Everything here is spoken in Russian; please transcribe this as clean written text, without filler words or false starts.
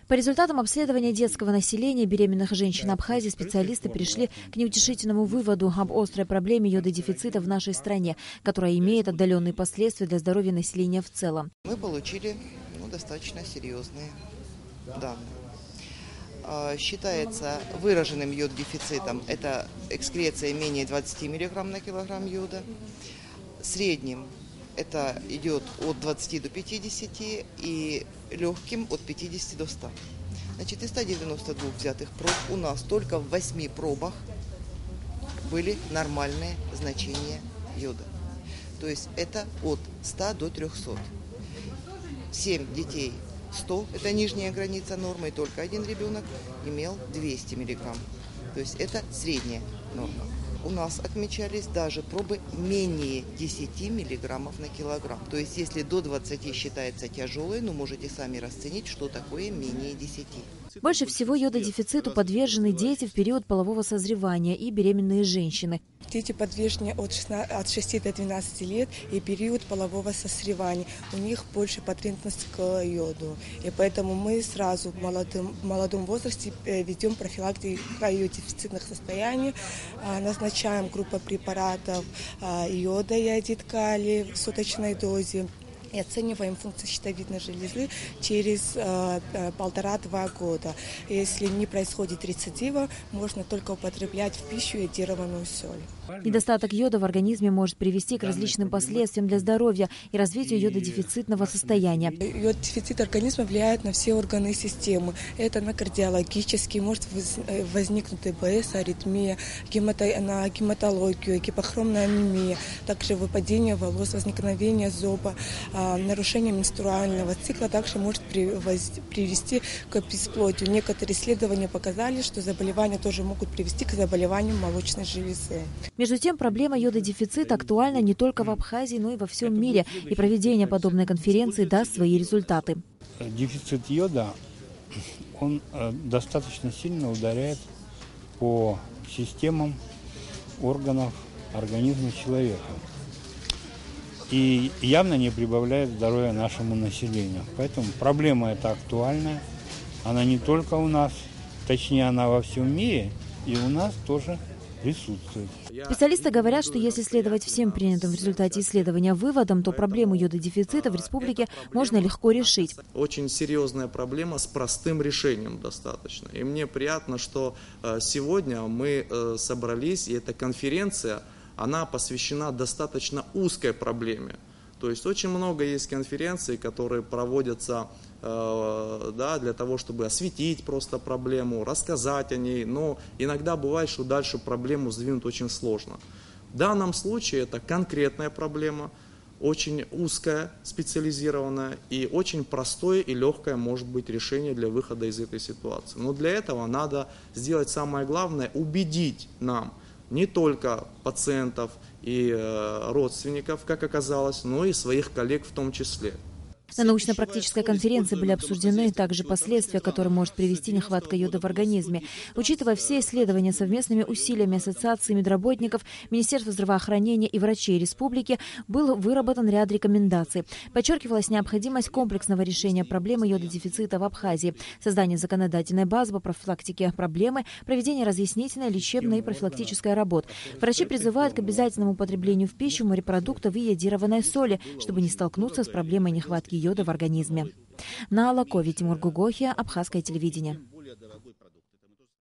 По результатам обследования детского населения беременных женщин Абхазии специалисты пришли к неутешительному выводу об острой проблеме йододефицита в нашей стране, которая имеет отдаленные последствия для здоровья населения в целом. Мы получили достаточно серьезные данные. Считается выраженным йод-дефицитом это экскреция менее 20 мг на килограмм йода. Средним это идет от 20 до 50 и легким от 50 до 100. Значит, из 192 взятых проб у нас только в 8 пробах были нормальные значения йода. То есть это от 100 до 300. 7 детей 100, это нижняя граница нормы, и только один ребенок имел 200 миллиграмм. То есть это средняя норма. У нас отмечались даже пробы менее 10 миллиграммов на килограмм. То есть если до 20 считается тяжелой, можете сами расценить, что такое менее 10. Больше всего йододефициту подвержены дети в период полового созревания и беременные женщины. Дети подвержены от 6 до 12 лет и период полового созревания. У них больше потребность к йоду. И поэтому мы сразу в молодом возрасте ведем профилактику йододефицитных состояний, назначаем группу препаратов йода и йодид калия в суточной дозе. И оцениваем функцию щитовидной железы через 1,5-2 года. Если не происходит рецидива, можно только употреблять в пищу йодированную соль. Недостаток йода в организме может привести к различным последствиям для здоровья и развитию йододефицитного состояния. Йод-дефицит организма влияет на все органы и системы. Это на кардиологический, может возникнуть ИБС, аритмия, на гематологию, гипохромная анемия, также выпадение волос, возникновение зоба, нарушение менструального цикла также может привести к бесплодию. Некоторые исследования показали, что заболевания тоже могут привести к заболеванию молочной железы. Между тем, проблема йододефицита актуальна не только в Абхазии, но и во всем мире. И проведение подобной конференции даст свои результаты. Дефицит йода, он достаточно сильно ударяет по системам органов организма человека. И явно не прибавляет здоровья нашему населению. Поэтому проблема эта актуальная. Она не только у нас, точнее она во всем мире, и у нас тоже присутствует. Специалисты говорят, что если следовать всем принятым в результате исследования выводам, то проблему йододефицита в республике можно легко решить. Очень серьезная проблема с простым решением достаточно. И мне приятно, что сегодня мы собрались, и эта конференция, она посвящена достаточно узкой проблеме. То есть очень много есть конференций, которые проводятся для того, чтобы осветить просто проблему, рассказать о ней, но иногда бывает, что дальше проблему сдвинуть очень сложно. В данном случае это конкретная проблема, очень узкая, специализированная, и очень простое и легкое может быть решение для выхода из этой ситуации. Но для этого надо сделать самое главное, убедить нам не только пациентов и родственников, как оказалось, но и своих коллег в том числе. На научно-практической конференции были обсуждены также последствия, которые может привести нехватка йода в организме. Учитывая все исследования, совместными усилиями Ассоциации медработников, Министерства здравоохранения и врачей республики был выработан ряд рекомендаций. Подчеркивалась необходимость комплексного решения проблемы йододефицита в Абхазии, создание законодательной базы по профилактике проблемы, проведение разъяснительной, лечебной и профилактической работ. Врачи призывают к обязательному употреблению в пищу морепродуктов и йодированной соли, чтобы не столкнуться с проблемой нехватки йода в организме. На Алакове, Тимур Гугохия, Абхазское телевидение.